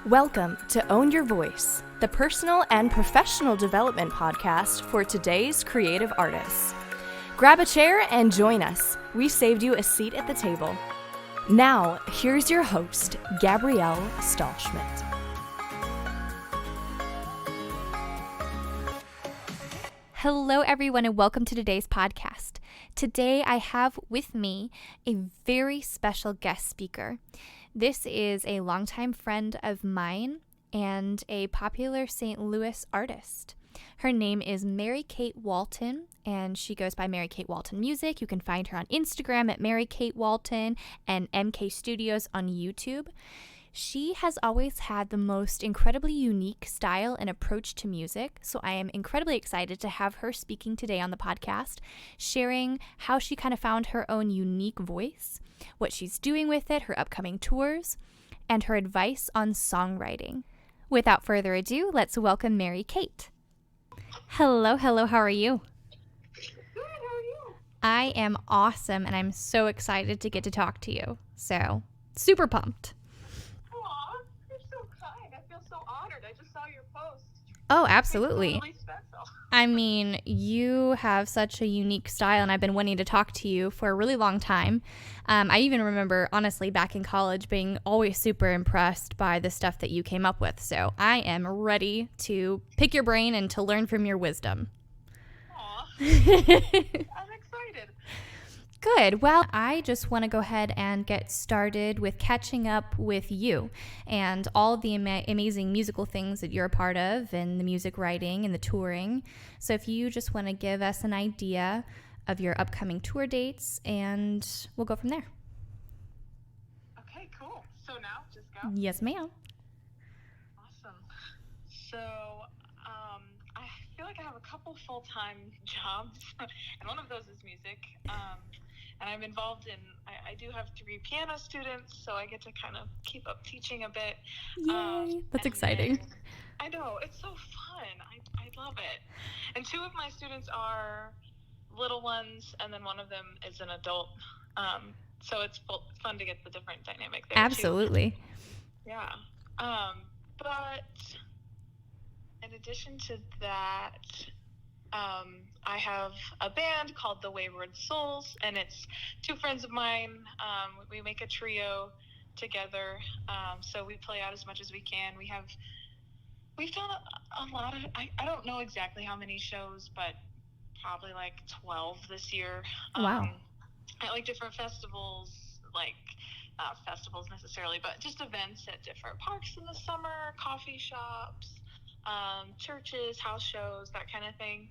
Welcome to Own Your Voice, the personal and professional development podcast for today's creative artists. Grab a chair and join us. We saved you a seat at the table. Now, here's your host, Gabrielle Stahlschmidt. Hello, everyone, and welcome to today's podcast. Today, I have with me a very special guest speaker. This is a longtime friend of mine and a popular St. Louis artist. Her name is Mary Kate Walton, and she goes by Mary Kate Walton Music. You can find her on Instagram at Mary Kate Walton and MK Studios on YouTube. She has always had the most incredibly unique style and approach to music, so I am incredibly excited to have her speaking today on the podcast, sharing how she kind of found her own unique voice, what she's doing with it, her upcoming tours, and her advice on songwriting. Without further ado, let's welcome Mary Kate. Hello, how are you? Good, how are you? I am awesome, and I'm so excited to get to talk to you, so super pumped. Aw, you're so kind. I feel so honored. I just saw your post. Oh, absolutely. It's really special. I mean, you have such a unique style, and I've been wanting to talk to you for a really long time. I even remember, honestly, back in college being always super impressed by the stuff that you came up with. So I am ready to pick your brain and to learn from your wisdom. Aw, I'm excited. Good. Well, I just want to go ahead and get started with catching up with you and all of the amazing musical things that you're a part of, and the music writing and the touring. So if you just want to give us an idea of your upcoming tour dates, and we'll go from there. Okay, cool. So now, just go. Yes, ma'am. Awesome. So, I feel like I have a couple full-time jobs, and one of those is music. And I'm involved in, I do have 3 piano students, so I get to kind of keep up teaching a bit. Yay, that's exciting. I know, it's so fun. I love it. And 2 of my students are little ones, and then one of them is an adult. So it's fun to get the different dynamic there, Absolutely. too. Yeah. But in addition to that, I have a band called The Wayward Souls, and it's 2 friends of mine. We make a trio together, so we play out as much as we can. We've done a lot of, I don't know exactly how many shows, but probably like 12 this year. Wow. At like different festivals, like not festivals necessarily, but just events at different parks in the summer, coffee shops, churches, house shows, that kind of thing.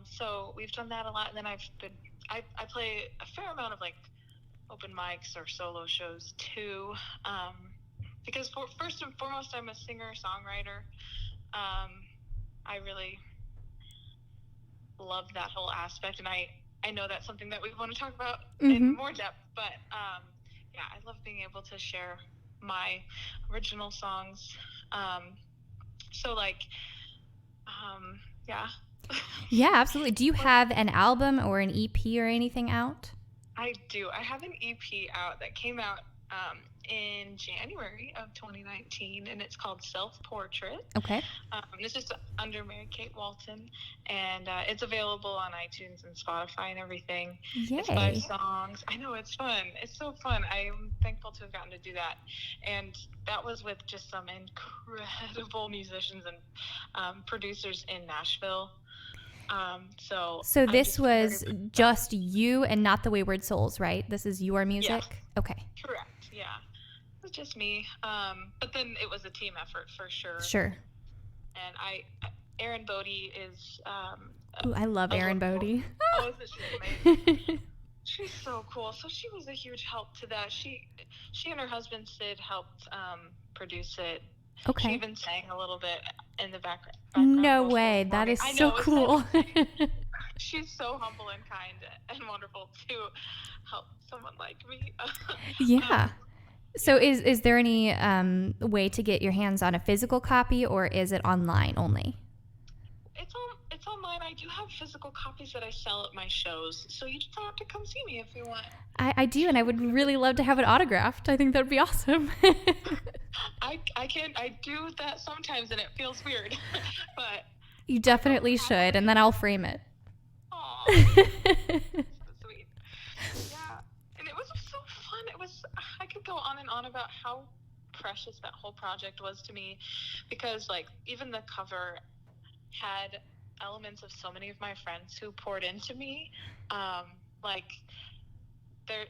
So we've done that a lot, and then I play a fair amount of like open mics or solo shows too, because first and foremost, I'm a singer-songwriter. I really love that whole aspect, and I know that's something that we want to talk about in more depth, but yeah, I love being able to share my original songs. So like, yeah. Yeah, absolutely. Do you have an album or an EP or anything out? I do. I have an EP out that came out in January of 2019, and it's called Self-Portrait. Okay. This is under Mary Kate Walton, and it's available on iTunes and Spotify and everything. Yay. It's 5 songs. I know, it's fun. It's so fun. I'm thankful to have gotten to do that. And that was with just some incredible musicians and producers in Nashville. So this was just you and not the Wayward Souls, right? This is your music? Yeah. Okay. Correct, yeah. It was just me. But then it was a team effort for sure. Sure. And Erin Bodie is... Ooh, I love Erin Bodie. Oh, isn't she amazing? She's so cool. So she was a huge help to that. She and her husband, Sid, helped produce it. Okay. She even sang a little bit in the background. No way. That is so cool. She's so humble and kind and wonderful to help someone like me. Yeah. So is there any way to get your hands on a physical copy, or is it online only? It's online. I do have physical copies that I sell at my shows, so you just have to come see me if you want. I do, and I would really love to have it autographed. I think that would be awesome. I do that sometimes and it feels weird, but You definitely should, and then I'll frame it. aw, so sweet. Yeah, and it was so fun. I could go on and on about how precious that whole project was to me, because like even the cover had elements of so many of my friends who poured into me. Like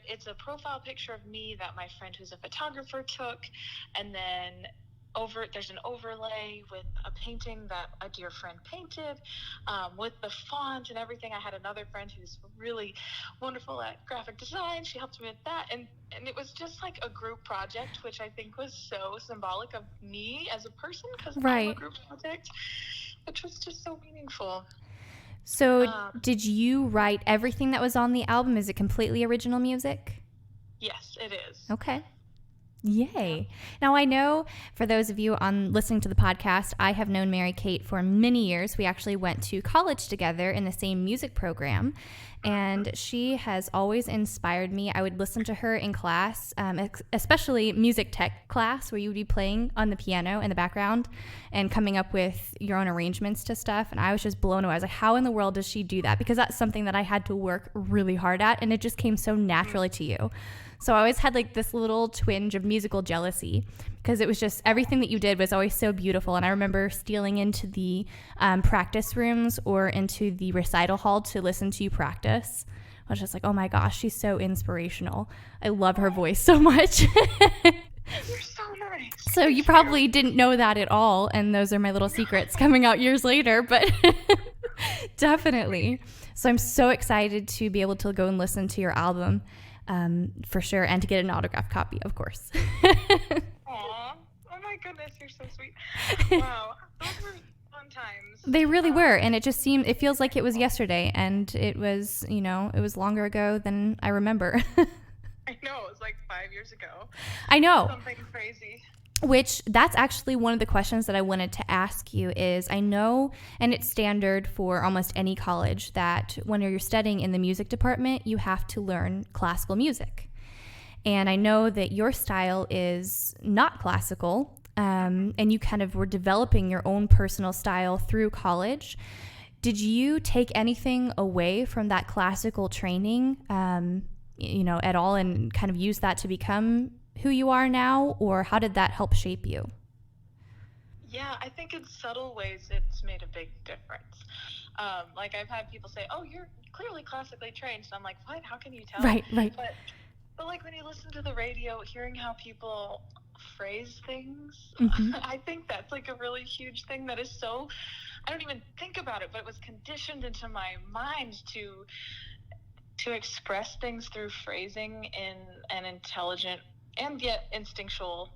it's a profile picture of me that my friend who's a photographer took, and then there's an overlay with a painting that a dear friend painted, with the font and everything. I had another friend who's really wonderful at graphic design. She helped me with that, and it was just like a group project, which I think was so symbolic of me as a person, because I'm a Right. group project, which was just so meaningful. So did you write everything that was on the album? Is it completely original music? Yes, it is. Okay. Yay. Now, I know for those of you on listening to the podcast, I have known Mary Kate for many years. We actually went to college together in the same music program, and she has always inspired me. I would listen to her in class, especially music tech class, where you would be playing on the piano in the background and coming up with your own arrangements to stuff. And I was just blown away. I was like, how in the world does she do that? Because that's something that I had to work really hard at, and it just came so naturally to you. So I always had like this little twinge of musical jealousy, because it was just everything that you did was always so beautiful. And I remember stealing into the practice rooms or into the recital hall to listen to you practice. I was just like, oh my gosh, she's so inspirational. I love her voice so much. You're so nice. So you probably didn't know that at all. And those are my little secrets coming out years later, but definitely. So I'm so excited to be able to go and listen to your album. For sure, and to get an autographed copy, of course. Aw, oh my goodness, you're so sweet. Wow, those were fun times. They really were, and it feels like it was yesterday, and it was, it was longer ago than I remember. I know, it was like 5 years ago. I know. Something crazy. Which, that's actually one of the questions that I wanted to ask you is, I know, and it's standard for almost any college, that when you're studying in the music department, you have to learn classical music. And I know that your style is not classical, and you kind of were developing your own personal style through college. Did you take anything away from that classical training, at all, and kind of use that to become who you are now, or how did that help shape you? Yeah, I think in subtle ways it's made a big difference. Like I've had people say, "Oh, you're clearly classically trained," and I'm like, "What? How can you tell?" Right. But like when you listen to the radio, hearing how people phrase things, I think that's like a really huge thing that is so, I don't even think about it, but it was conditioned into my mind to express things through phrasing in an intelligent and yet instinctual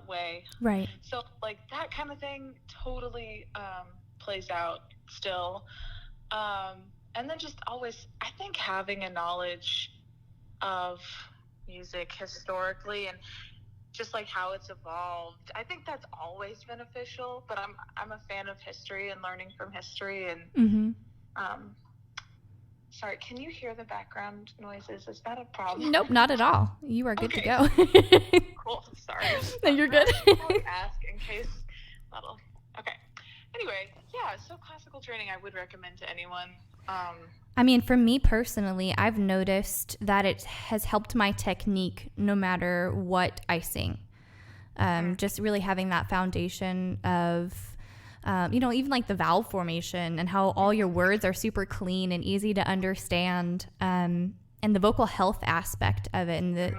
way. Right. So like that kind of thing totally plays out still. And then just always, I think, having a knowledge of music historically and just like how it's evolved, I think that's always beneficial. But I'm a fan of history and learning from history. And sorry, can you hear the background noises? Is that a problem? Nope, not at all. You are good to go. Cool. Sorry. No, you're good. I'll ask in case that'll. Okay. Anyway, yeah. So classical training, I would recommend to anyone. I mean, for me personally, I've noticed that it has helped my technique no matter what I sing. Just really having that foundation of, even like the vowel formation and how all your words are super clean and easy to understand, and the vocal health aspect of it. And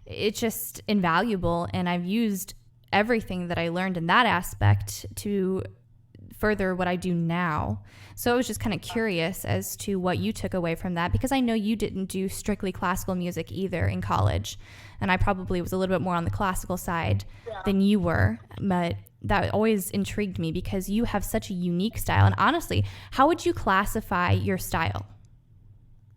it's just invaluable. And I've used everything that I learned in that aspect to further what I do now. So I was just kind of curious as to what you took away from that, because I know you didn't do strictly classical music either in college, and I probably was a little bit more on the classical side than you were, but that always intrigued me because you have such a unique style. And honestly, how would you classify your style?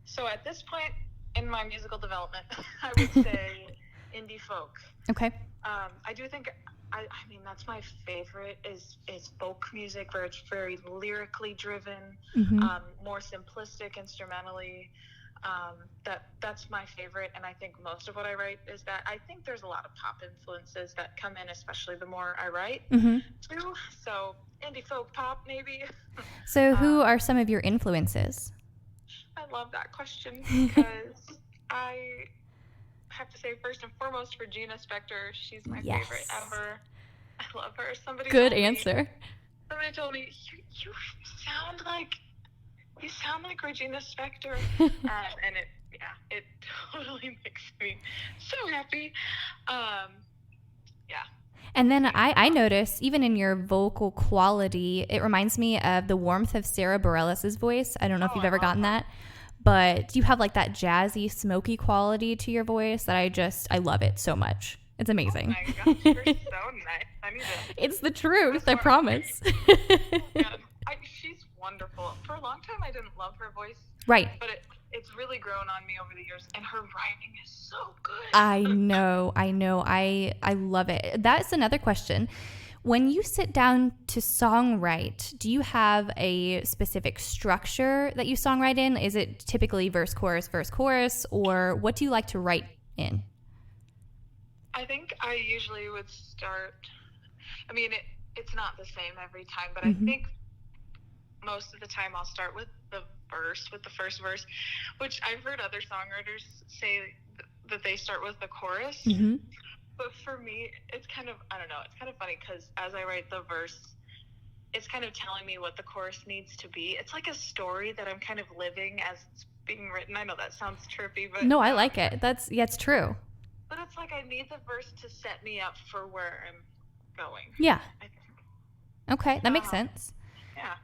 So at this point in my musical development, I would say indie folk. Okay. I do think, I mean, that's my favorite is folk music, where it's very lyrically driven, more simplistic instrumentally. That's my favorite, and I think most of what I write is that. I think there's a lot of pop influences that come in, especially the more I write too. So indie folk pop maybe. So who are some of your influences? I love that question because I have to say first and foremost Regina Spektor. She's my favorite ever. I love her. Good answer. Somebody told me you sound like Regina Spektor, and it totally makes me so happy. Yeah. And then I notice, even in your vocal quality, it reminds me of the warmth of Sarah Bareilles' voice. I don't know if you've ever gotten that, but you have like that jazzy, smoky quality to your voice that I love it so much. It's amazing. Oh my gosh, you're so nice. I need to. It's the truth, I promise. She's wonderful. For a long time, I didn't love her voice. Right. But it's really grown on me over the years, and her writing is so good. I know. I love it. That's another question. When you sit down to songwrite, do you have a specific structure that you songwrite in? Is it typically verse, chorus, or what do you like to write in? I think I usually would start, I mean, it's not the same every time, but I think most of the time I'll start with the first verse, which I've heard other songwriters say that they start with the chorus. But for me, it's kind of, I don't know, it's kind of funny because as I write the verse, it's kind of telling me what the chorus needs to be. It's like a story that I'm kind of living as it's being written. I know that sounds trippy, but... No, I like it. It's true. But it's like I need the verse to set me up for where I'm going. Yeah. I think. Okay, that makes sense. Yeah.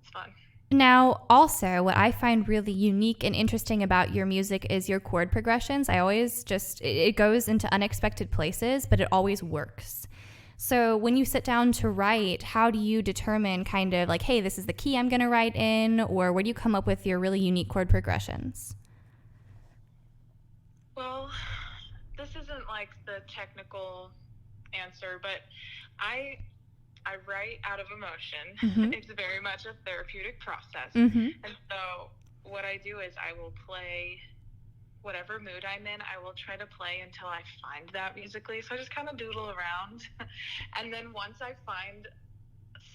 It's fun. Now, also, what I find really unique and interesting about your music is your chord progressions. I always it goes into unexpected places, but it always works. So when you sit down to write, how do you determine kind of like, hey, this is the key I'm going to write in, or where do you come up with your really unique chord progressions? Well, this isn't like the technical answer, but I write out of emotion. It's very much a therapeutic process. And so what I do is I will play whatever mood I'm in. I will try to play until I find that musically. So I just kind of doodle around. And then once I find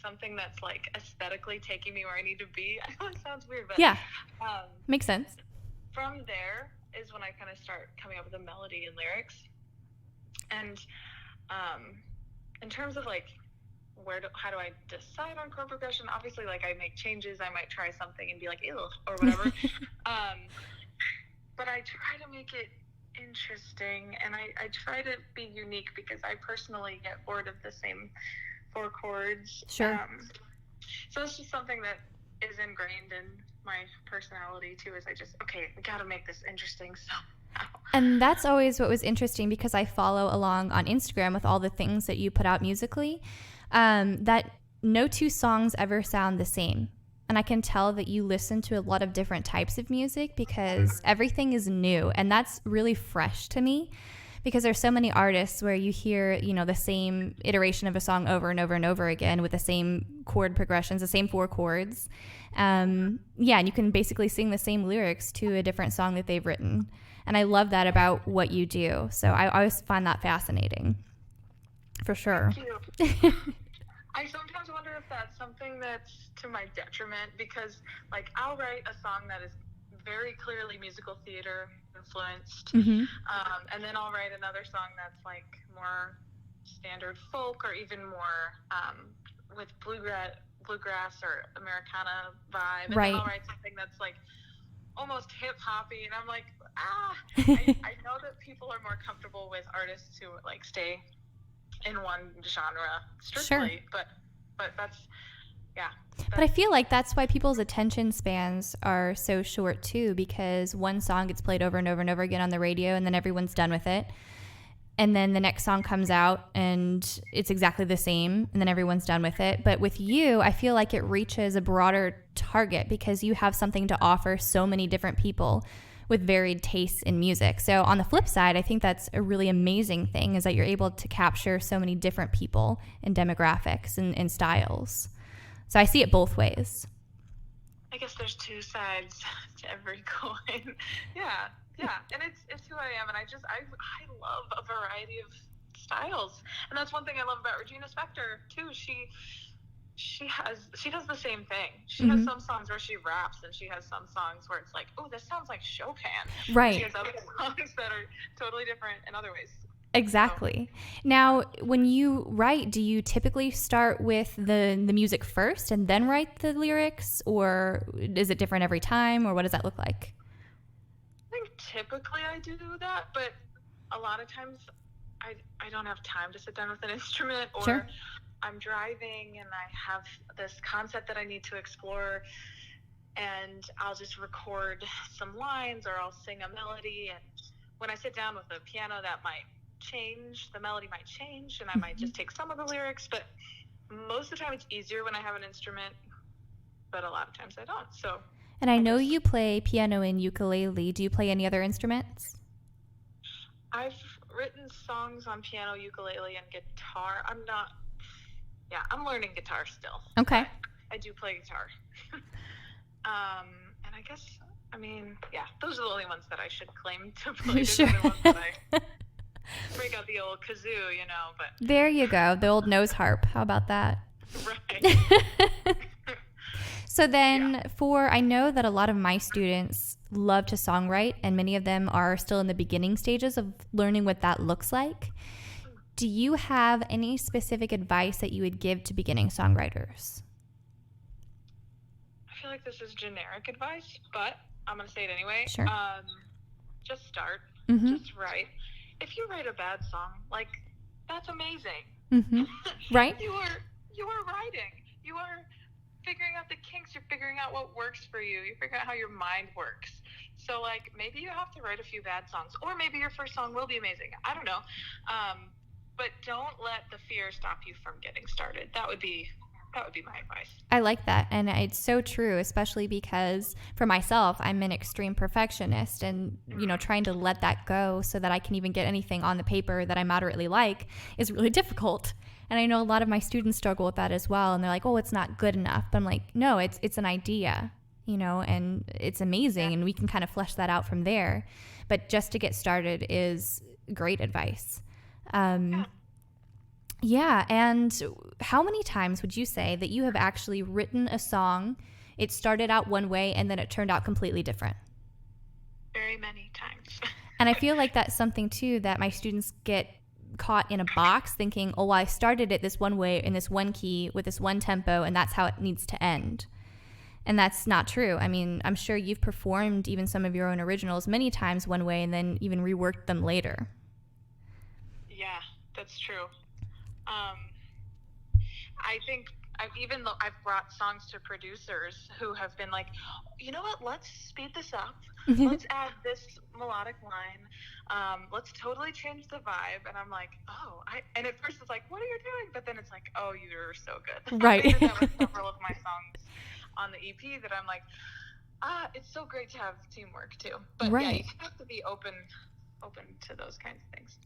something that's like aesthetically taking me where I need to be, I know it sounds weird, but yeah, makes sense. From there is when I kind of start coming up with a melody and lyrics. And in terms of like how do I decide on chord progression? Obviously, like I make changes. I might try something and be like, ew, or whatever. But I try to make it interesting, and I try to be unique because I personally get bored of the same 4 chords. Sure. So it's just something that is ingrained in my personality too, is we got to make this interesting somehow. And that's always what was interesting because I follow along on Instagram with all the things that you put out musically, that no 2 songs ever sound the same. And I can tell that you listen to a lot of different types of music because everything is new. And that's really fresh to me because there's so many artists where you hear, the same iteration of a song over and over and over again with the same chord progressions, the same 4 chords. And you can basically sing the same lyrics to a different song that they've written. And I love that about what you do. So I always find that fascinating. For sure. Thank you. I sometimes wonder if that's something that's to my detriment because, like, I'll write a song that is very clearly musical theater influenced, and then I'll write another song that's, like, more standard folk or even more with bluegrass or Americana vibe. And then I'll write something that's, like, almost hip-hoppy, and I'm like, I know that people are more comfortable with artists who, like, stay in one genre strictly, but that's but I feel like that's why people's attention spans are so short too, because one song gets played over and over and over again on the radio and then everyone's done with it, and then the next song comes out and it's exactly the same and then everyone's done with it. But with you, I feel like it reaches a broader target because you have something to offer so many different people with varied tastes in music. So on the flip side, I think that's a really amazing thing, is that you're able to capture so many different people and demographics and styles. So I see it both ways. I guess there's two sides to every coin. Yeah. And it's who I am. And I love a variety of styles. And that's one thing I love about Regina Spektor too. She does the same thing. She has some songs where she raps, and she has some songs where it's like, oh, this sounds like Chopin. Right. She has other songs that are totally different in other ways. Exactly. Now, when you write, do you typically start with the music first and then write the lyrics, or is it different every time, or what does that look like? I think typically I do that, but a lot of times I don't have time to sit down with an instrument, or Sure. I'm driving and I have this concept that I need to explore, and I'll just record some lines, or I'll sing a melody, and when I sit down with the piano, that might change, the melody might change, and I might just take some of the lyrics, but most of the time it's easier when I have an instrument, but a lot of times I don't. So, and I know you play piano and ukulele. Do you play any other instruments? I've written songs on piano, ukulele, and guitar. I'm learning guitar still. Okay. I do play guitar. And I guess, those are the only ones that I should claim to play. Sure. The ones that I break out the old kazoo, but. There you go. The old nose harp. How about that? Right. So then I know that a lot of my students love to songwrite, and many of them are still in the beginning stages of learning what that looks like. Do you have any specific advice that you would give to beginning songwriters? I feel like this is generic advice, but I'm going to say it anyway. Sure. Just start. Mm-hmm. Just write. If you write a bad song, that's amazing. Mm-hmm. Right? You are writing. You are figuring out the kinks. You're figuring out what works for you. You're figuring out how your mind works. So, maybe you have to write a few bad songs, or maybe your first song will be amazing. I don't know. But don't let the fear stop you from getting started. That would be my advice. I like that. And it's so true, especially because for myself, I'm an extreme perfectionist, and, trying to let that go so that I can even get anything on the paper that I moderately like is really difficult. And I know a lot of my students struggle with that as well. And they're like, oh, it's not good enough. But I'm like, no, it's an idea, and it's amazing. And we can kind of flesh that out from there. But just to get started is great advice. Yeah. And how many times would you say that you have actually written a song, it started out one way and then it turned out completely different? Very many times. And I feel like that's something too that my students get caught in a box thinking, oh, well, I started it this one way in this one key with this one tempo, and that's how it needs to end. And that's not true. I mean, I'm sure you've performed even some of your own originals many times one way and then even reworked them later. Yeah, that's true. I think even though I've brought songs to producers who have been like, you know what, let's speed this up. Let's add this melodic line. Let's totally change the vibe. And I'm like, and at first it's like, what are you doing? But then it's like, oh, you're so good. Right. I did that with several of my songs on the EP that I'm like, it's so great to have teamwork too. But right. Yeah, you have to be open to those kinds of things.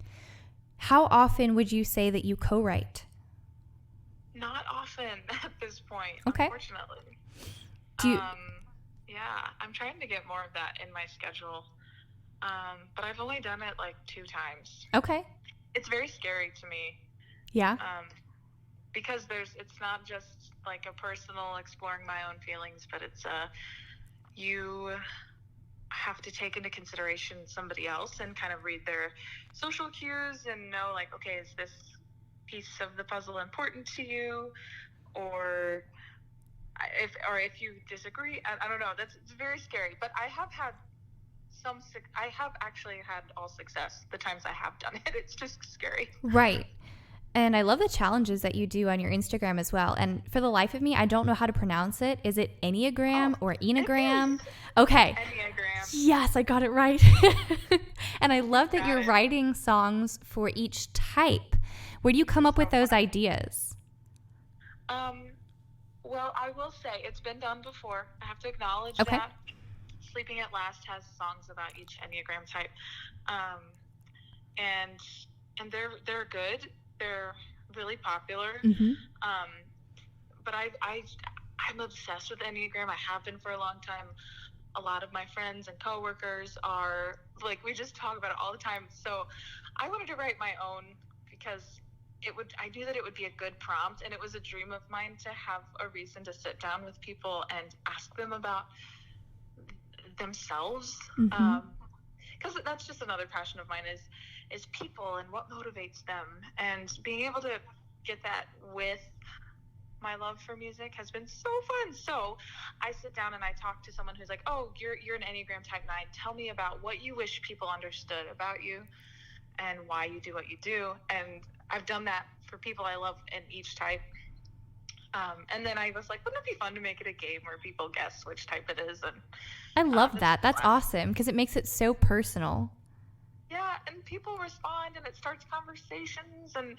How often would you say that you co-write? Not often at this point, okay. Unfortunately. I'm trying to get more of that in my schedule. But I've only done it 2 times. Okay. It's very scary to me. Yeah. Because it's not just a personal exploring my own feelings, but it's you have to take into consideration somebody else and kind of read their social cues and know okay, is this piece of the puzzle important to you, or if you disagree, I don't know. It's very scary. But I have actually had all success the times I have done it. It's just scary. Right. And I love the challenges that you do on your Instagram as well. And for the life of me, I don't know how to pronounce it. Is it Enneagram or Enagram? Okay. Enneagram. Yes, I got it right. And I love that you're writing songs for each type. Where do you come up with those ideas? Well, I will say it's been done before. I have to acknowledge that. Sleeping at Last has songs about each Enneagram type. And they're good. They're really popular. Mm-hmm. But I I'm obsessed with Enneagram. I have been for a long time. A lot of my friends and coworkers are like, we just talk about it all the time. So I wanted to write my own because I knew that it would be a good prompt, and it was a dream of mine to have a reason to sit down with people and ask them about themselves. Because that's just another passion of mine is people and what motivates them, and being able to get that with my love for music has been so fun. So I sit down and I talk to someone who's like, oh, you're an Enneagram type 9. Tell me about what you wish people understood about you and why you do what you do. And I've done that for people I love in each type. And then I was like, wouldn't it be fun to make it a game where people guess which type it is? And I love that. That's awesome because it makes it so personal. Yeah, and people respond, and it starts conversations, and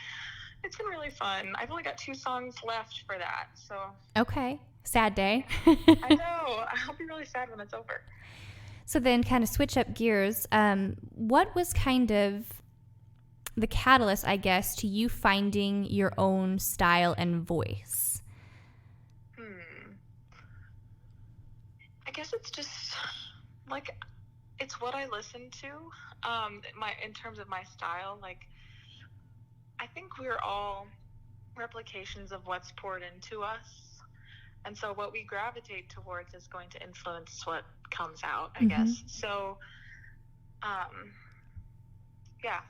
it's been really fun. I've only got 2 songs left for that, so. Okay. Sad day. I know. I'll be really sad when it's over. So then kind of switch up gears. What was kind of the catalyst, I guess, to you finding your own style and voice? I guess it's just like, it's what I listen to. In terms of my style, like, I think we're all replications of what's poured into us, and so what we gravitate towards is going to influence what comes out, I guess. So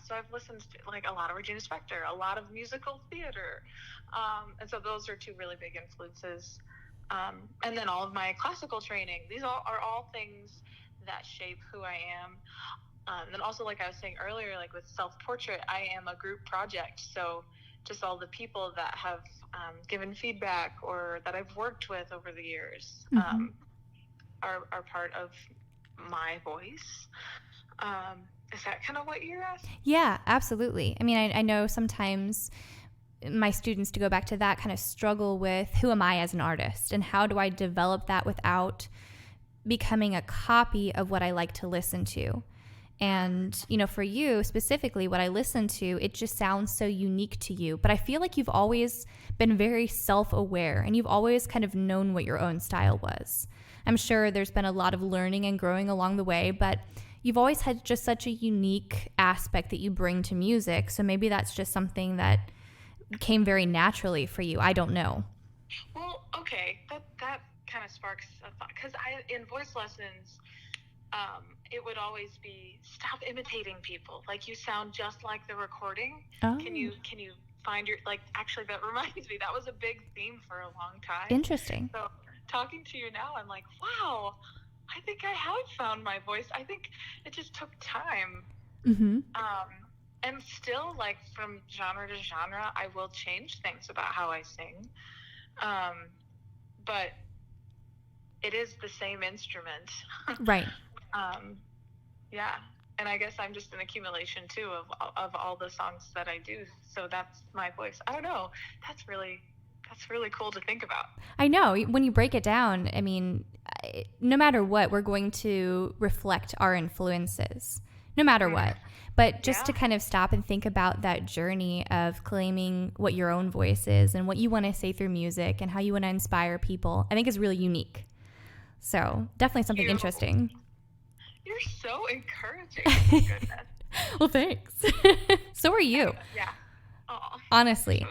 so I've listened to like a lot of Regina Spektor, a lot of musical theater, and so those are 2 really big influences. And then all of my classical training, these are all things that shape who I am. And also, like I was saying earlier, like with self-portrait, I am a group project. So just all the people that have given feedback or that I've worked with over the years are part of my voice. Is that kind of what you're asking? Yeah, absolutely. I mean, I know sometimes my students, to go back to that, kind of struggle with who am I as an artist and how do I develop that without becoming a copy of what I like to listen to. And, you know, for you specifically, what I listen to, it just sounds so unique to you. But I feel like you've always been very self-aware and you've always kind of known what your own style was. I'm sure there's been a lot of learning and growing along the way, but you've always had just such a unique aspect that you bring to music. So maybe that's just something that came very naturally for you. I don't know. Well, okay, that kind of sparks a thought, because in voice lessons, it would always be, stop imitating people. Like, you sound just like the recording. Oh. Can you find your, like, actually, that reminds me, that was a big theme for a long time. Interesting. So talking to you now, I'm like, wow, I think I have found my voice. I think it just took time. And still, like, from genre to genre, I will change things about how I sing. But it is the same instrument. Right. Yeah. And I guess I'm just an accumulation, too, of all the songs that I do. So that's my voice. I don't know. That's really cool to think about. I know. When you break it down, I mean, no matter what, we're going to reflect our influences, no matter what. But just to kind of stop and think about that journey of claiming what your own voice is and what you want to say through music and how you want to inspire people, I think is really unique. So definitely something interesting. You're so encouraging. Oh, my goodness. Well, thanks. So are you. Yeah. Aww. Honestly.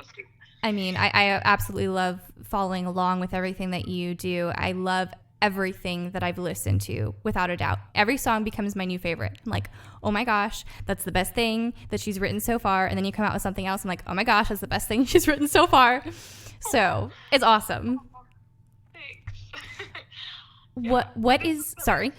I mean, I absolutely love following along with everything that you do. I love everything that I've listened to, without a doubt. Every song becomes my new favorite. I'm like, oh my gosh, that's the best thing that she's written so far. And then you come out with something else. I'm like, oh my gosh, that's the best thing she's written so far. So it's awesome. Thanks. What is, sorry,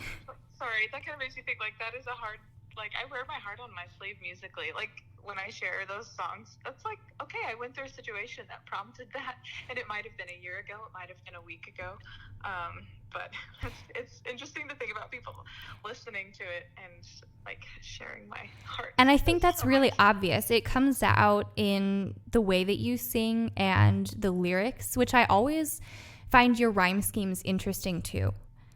that kind of makes me think, like, that is a hard, like, I wear my heart on my sleeve musically. Like, when I share those songs, that's like, okay, I went through a situation that prompted that, and it might have been a year ago, it might have been a week ago, but it's interesting to think about people listening to it and, like, sharing my heart. And I think that's really obvious. It comes out in the way that you sing and the lyrics, which I always find your rhyme schemes interesting too.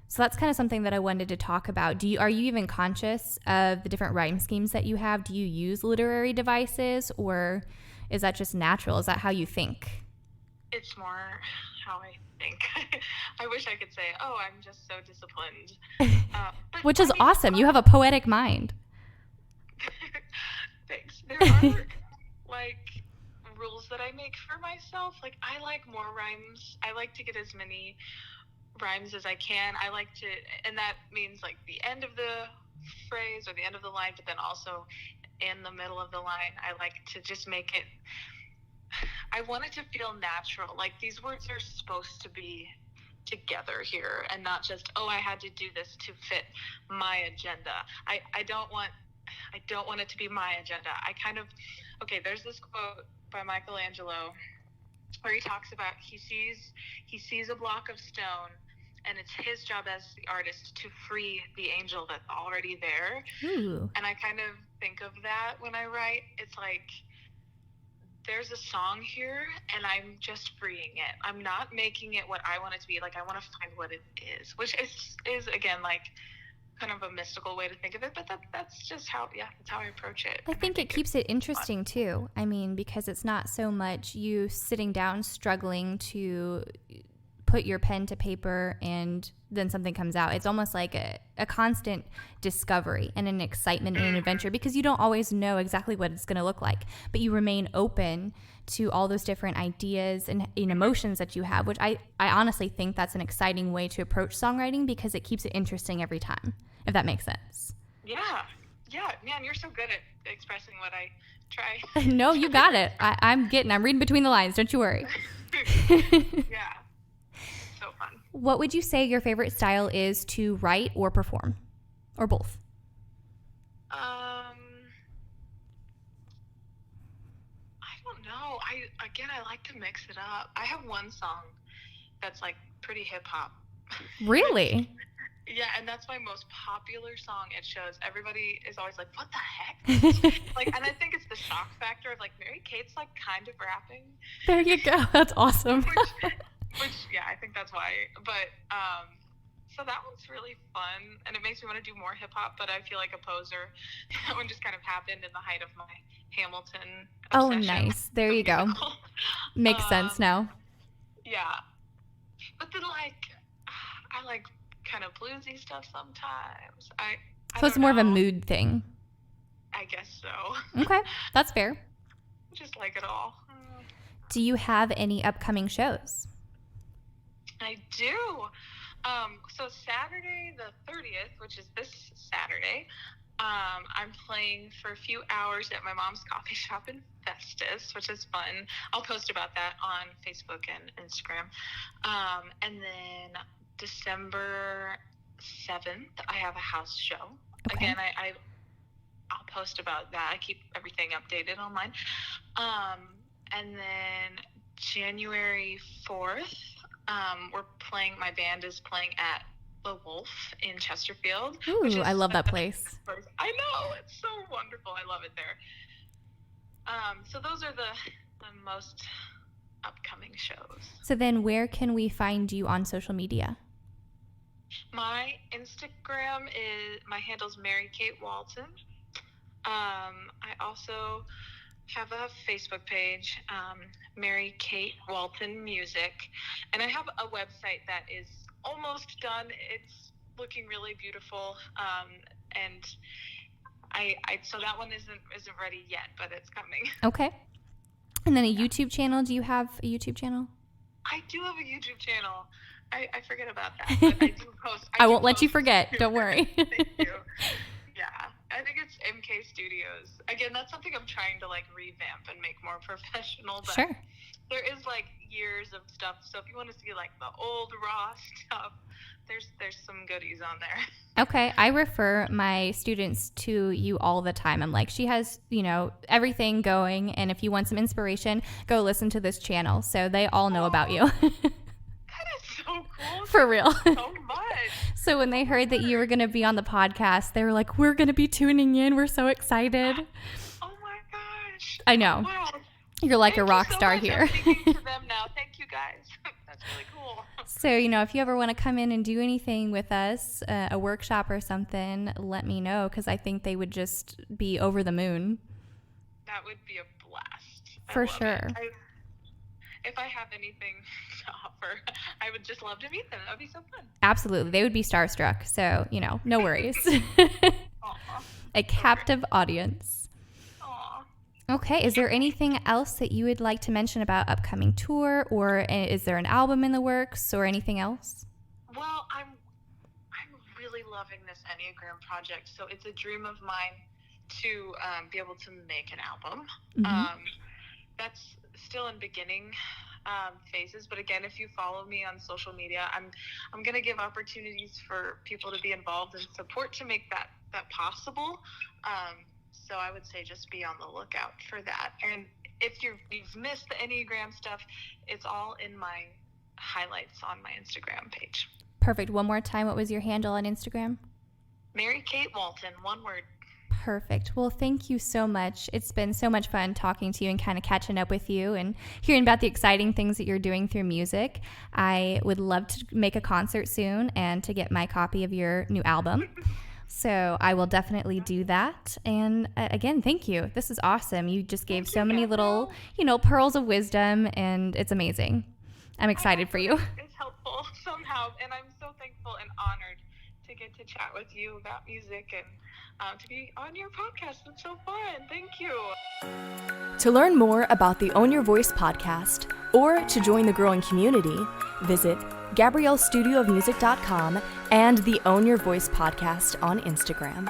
So that's kind of something that I wanted to talk about. Are you even conscious of the different rhyme schemes that you have? Do you use literary devices, or is that just natural? Is that how you think? it's more how I think. I wish I could say, oh, I'm just so disciplined. Which is awesome. You have a poetic mind. Thanks. There are, like, rules that I make for myself. Like, I like more rhymes. I like to get as many rhymes as I can. I like to, and that means, like, the end of the phrase or the end of the line, but then also in the middle of the line. I like to just make it, I want it to feel natural. Like, these words are supposed to be together here and not just, oh, I had to do this to fit my agenda. I don't want it to be my agenda. There's this quote by Michelangelo where he talks about he sees a block of stone, and it's his job as the artist to free the angel that's already there. Ooh. And I kind of think of that when I write. It's like, there's a song here, and I'm just freeing it. I'm not making it what I want it to be. Like, I want to find what it is, which is again, like, kind of a mystical way to think of it, but that's just how I approach it. I think it keeps it interesting too. I mean, because it's not so much you sitting down struggling to put your pen to paper and then something comes out. It's almost like a constant discovery and an excitement and an adventure, because you don't always know exactly what it's going to look like, but you remain open to all those different ideas and emotions that you have, which I honestly think that's an exciting way to approach songwriting, because it keeps it interesting every time, if that makes sense. Yeah, man, you're so good at expressing what I try. No, you got it. I'm reading between the lines. Don't you worry. Yeah. So fun. What would you say your favorite style is to write or perform, or both? I don't know. I like to mix it up. I have one song that's, like, pretty hip hop. Really? Yeah, and that's my most popular song. It shows everybody is always like, what the heck? Like, and I think it's the shock factor of, like, Mary Kate's, like, kind of rapping. There you go. That's awesome. Which, yeah, I think that's why. But, so that one's really fun, and it makes me want to do more hip-hop, but I feel like a poser. That one just kind of happened in the height of my Hamilton obsession. Oh, nice. There you go. Makes sense now. Yeah. But then, like, I like kind of bluesy stuff sometimes. I So it's more of a mood thing. I guess so. Okay, that's fair. Just like it all. Do you have any upcoming shows? I do. So Saturday the 30th, which is this Saturday, I'm playing for a few hours at my mom's coffee shop in Festus, which is fun. I'll post about that on Facebook and Instagram. And then December 7th, I have a house show. Okay. Again, I'll post about that. I keep everything updated online. And then January 4th, my band is playing at The Wolf in Chesterfield. Ooh, I love that place. I know, it's so wonderful. I love it there. So those are the most upcoming shows. So then where can we find you on social media? My Instagram my handle's Mary Kate Walton. I also have a Facebook page, Mary Kate Walton Music, and I have a website that is almost done. It's looking really beautiful, and so that one isn't ready yet, but it's coming. Okay. And then a YouTube channel. Do you have a YouTube channel? I do have a YouTube channel. I forget about that, but I do post. I won't let you forget. Don't worry. Thank you. Yeah, I think it's MK Studios. Again, that's something I'm trying to, like, revamp and make more professional. But Sure. There is, like, years of stuff. So if you want to see, like, the old raw stuff, there's some goodies on there. Okay. I refer my students to you all the time. I'm like, she has, everything going. And if you want some inspiration, go listen to this channel. So they all know about you. That is so cool. For real. So much. So when they heard that you were going to be on the podcast, they were like, we're going to be tuning in. We're so excited. Oh my gosh. I know. Wow. You're like Thank a rock you so star much. here. I'm speaking to them now. Thank you guys. That's really cool. So, if you ever want to come in and do anything with us, a workshop or something, let me know, because I think they would just be over the moon. That would be a blast. For sure. if I have anything to offer, I would just love to meet them. That would be so fun. Absolutely. They would be starstruck. So, no worries. Aw. A captive audience. Aw. Okay. Is there anything else that you would like to mention about upcoming tour, or is there an album in the works or anything else? Well, I'm really loving this Enneagram project. So it's a dream of mine to be able to make an album. Mm-hmm. That's still in beginning phases, but again, if you follow me on social media, I'm going to give opportunities for people to be involved and support to make that possible. So I would say just be on the lookout for that. And if you've missed the Enneagram stuff, it's all in my highlights on my Instagram page. Perfect. One more time, what was your handle on Instagram? Mary Kate Walton, one word. Perfect. Well, thank you so much. It's been so much fun talking to you and kind of catching up with you and hearing about the exciting things that you're doing through music. I would love to make a concert soon and to get my copy of your new album. So I will definitely do that. And again, thank you. This is awesome. You just gave so many little, pearls of wisdom, and it's amazing. I'm excited for you. It's helpful somehow, and I'm so thankful and honored to get to chat with you about music and to be on your podcast. It's so fun. Thank you. To learn more about the Own Your Voice podcast or to join the growing community, visit GabrielleStudioofMusic.com and the Own Your Voice podcast on Instagram.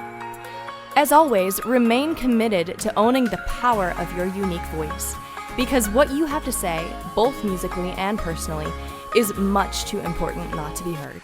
As always, remain committed to owning the power of your unique voice, because what you have to say, both musically and personally, is much too important not to be heard.